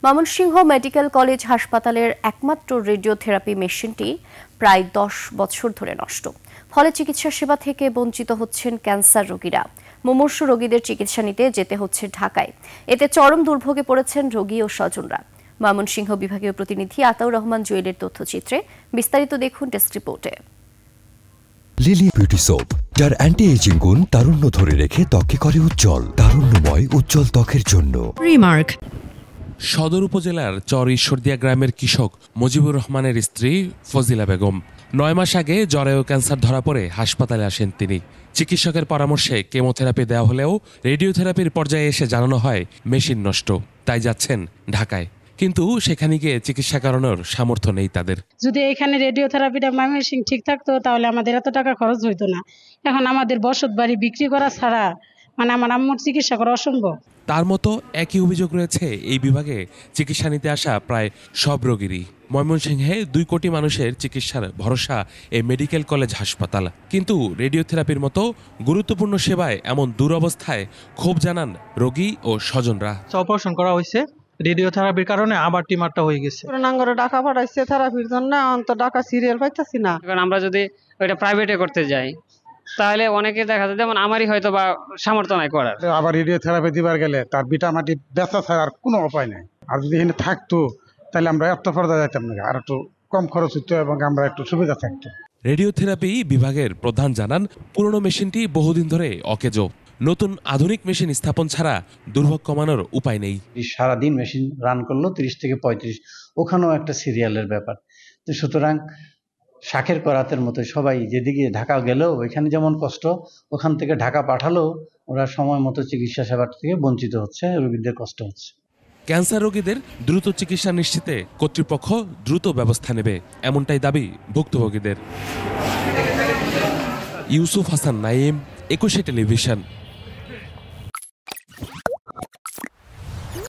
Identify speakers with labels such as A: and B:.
A: Mymensingh medical college হাসপাতালের একমাত্র radiotherapy মেশিনটি প্রায় 10 বছর ধরে নষ্ট। ফলে চিকিৎসা সেবা থেকে বঞ্চিত হচ্ছেন ক্যান্সার রোগীরা। মুমূর্ষু রোগীদের চিকিৎসা নিতে যেতে হচ্ছে ঢাকায়। এতে চরম দুর্ভোগে পড়েছেন রোগী ও স্বজনরা। ময়মনসিংহ বিভাগীয় প্রতিনিধি আতাউর রহমান জুয়েলের তথ্যচিত্রে বিস্তারিত দেখুন ডেস্ক রিপোর্টে।
B: লিলি বিউটি সোপ, যার অ্যান্টি এজিং গুণ তারুণ্য ধরে রেখে ত্বকে করে উজ্জ্বল। তারুণ্যময় উজ্জ্বল ত্বকের জন্য রিমার্ক।
C: সদর উপজেলার চর ঈশ্বরদিয়া গ্রামের কৃষক মুজিবুর রহমানের স্ত্রী ফজিলা বেগম 9 মাস আগে জরায়ু ক্যান্সার ধরা পড়ে হাসপাতালে আসেন তিনি। চিকিৎসকের পরামর্শে কেমোথেরাপি দেওয়া হলেও রেডিওথেরাপির পর্যায়ে এসে জানানো হয় মেশিন নষ্ট, তাই যাচ্ছেন ঢাকায়। কিন্তু সেখানে গিয়ে চিকিৎসা করানোর সামর্থ্য নেই তাদের।
D: যদি এখানে রেডিওথেরাপিটা ময়মনসিংহ ঠিক থাকতো তাহলে আমাদের এত টাকা খরচ হইতো না। এখন আমাদের বসত বাড়ি বিক্রি করা ছাড়া আমার আম্মুর চিকিৎসা করা অসম্ভব।
C: তার মতো একই অভিযোগ রয়েছে এই বিভাগে চিকিৎসা নিতে আসা প্রায় সব রোগীরই। ময়মনসিংহে 2 কোটি মানুষের চিকিৎসার ভরসা এই মেডিকেল কলেজ হাসপাতাল, কিন্তু রেডিওথেরাপির মতো গুরুত্বপূর্ণ সেবায় এমন দুরবস্থায় ক্ষোভ জানান রোগী ও স্বজনরা।
E: অপারেশন করা হয়েছে রেডিওথেরাপির কারণে, আবার টিমারটা হয়ে গেছে।
F: নাঙ্গরে টাকা পাঠাইছে থেরাপির জন্য, অন্ত টাকা সিরিয়াল পাইতেছি না।
G: কারণ আমরা যদি ওইটা প্রাইভেটে করতে যাই তাহলে অনেকে দেখা যায় যেমন আমারই হয়তো বা সামর্থ্য নাই করার।
H: আবার রেডিওথেরাপি দিবার গেলে তার ভিটামাটি বেচা ছাড়া আর কোনো উপায় নাই। আর যদি এখানে থাকতো তাহলে আমরা এত পর্দা যাইতাম না, আর একটু কম খরচ হতো এবং আমরা একটু সুবিধা থাকতো।
C: রেডিওথেরাপি বিভাগের প্রধান জানান, পুরনো মেশিনটি বহুদিন ধরে অকেজো। নতুন আধুনিক মেশিন স্থাপন ছাড়া দুর্ভোগ কমানোর উপায় নেই।
I: সারাদিন মেশিন রান করলো 30 থেকে 35, ওখানেও একটা সিরিয়ালের ব্যাপার। তো সুতরাং শাখের করাতের মতো সবাই যেদিকে ঢাকা গেলেও ওইখানে যেমন কষ্ট, ওখান থেকে ঢাকা পাঠালেও ওরা সময় মতো চিকিৎসা সেবা থেকে বঞ্চিত হচ্ছে, রোগীদের কষ্ট হচ্ছে।
C: ক্যান্সার রোগীদের দ্রুত চিকিৎসা নিশ্চিতে কর্তৃপক্ষ দ্রুত ব্যবস্থা নেবে, এমনটাই দাবি ভুক্তভোগীদের। ইউসুফ হাসান নাইম, 21 টেলিভিশন।